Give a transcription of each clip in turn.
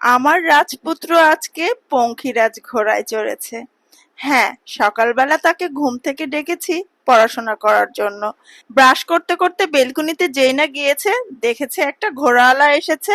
আমার রাজপুত্র আজকে পঙ্খিরাজ ঘোড়ায় চড়েছে। হ্যাঁ, সকালবেলা তাকে ঘুম থেকে ডেকেছি পড়াশোনা করার জন্য। ব্রাশ করতে করতে বেলকুনিতে যেই না গিয়েছে, দেখেছে একটা ঘোড়াওয়ালা এসেছে।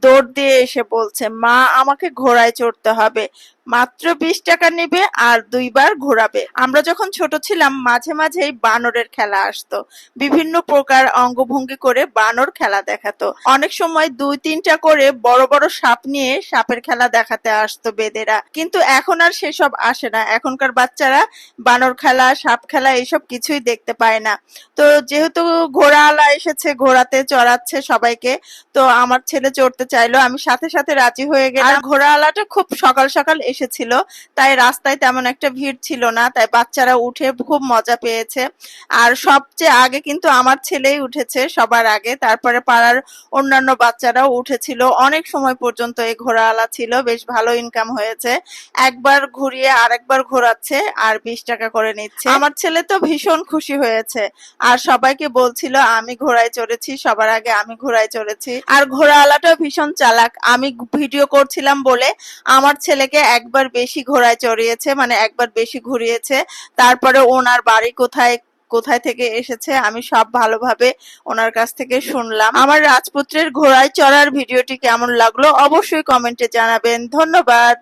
দৌড় দিয়ে এসে বলছে, মা আমাকে ঘোড়ায় চড়তে হবে, মাত্র 20 টাকা নেবে আর 2 বার ঘোরাবে। আমরা যখন ছোট ছিলাম মাঝে মাঝেই বানরের খেলা আসতো, বিভিন্ন প্রকার অঙ্গভঙ্গি করে বানর খেলা দেখাতো। অনেক সময় 2-3টা করে বড় বড় সাপ নিয়ে সাপের খেলা দেখাতে আসতো বেদেরা, কিন্তু এখন আর সেসব আসে না। এখনকার বাচ্চারা বানর খেলা, সাপ খেলা এসব কিছুই দেখতে পায় না। তো যেহেতু ঘোড়াওয়ালা এসেছে, ঘোড়াতে চড়াচ্ছে সবাইকে, তো আমার ছেলে চড়তে চাইলো, আমি সাথে সাথে রাজি হয়ে গেলাম। আর ঘোড়াওয়ালাটা খুব সকাল সকাল এসেছিল, তাই রাস্তায় তেমন একটা ভিড় ছিল না, তাই বাচ্চারা উঠে খুব মজা পেয়েছে। আর সবচেয়ে আগে কিন্তু আমার ছেলেই উঠেছে সবার আগে, তারপরে পাড়ার অন্যান্য বাচ্চারাও উঠেছিল। অনেক সময় পর্যন্ত এই ঘোড়াওয়ালা ছিল, বেশ ভালো ইনকাম হয়েছে। একবার ঘুরিয়ে আরেকবার ঘোরাচ্ছে আর 20 টাকা করে নিচ্ছে। আমার ছেলে তো ভীষণ খুশি হয়েছে, আর সবাইকে বলছিল আমি ঘোড়ায় চড়েছি, সবার আগে আমি ঘোড়ায় চড়েছি। আর ঘোড়াওয়ালাটাও ভীষণ চালাক, আমি ভিডিও করছিলাম বলে আমার ছেলেকে একবার বেশি ঘোড়ায় চড়িয়েছে, মানে একবার বেশি ঘুরিয়েছে। তারপরে ওনার বাড়ি কোথায়, কোথায় থেকে এসেছে আমি সব ভালোভাবে ওনার কাছ থেকে শুনলাম। আমার রাজপুত্রের ঘোড়ায় চড়ার ভিডিওটি কেমন লাগলো অবশ্যই কমেন্টে জানাবেন। ধন্যবাদ।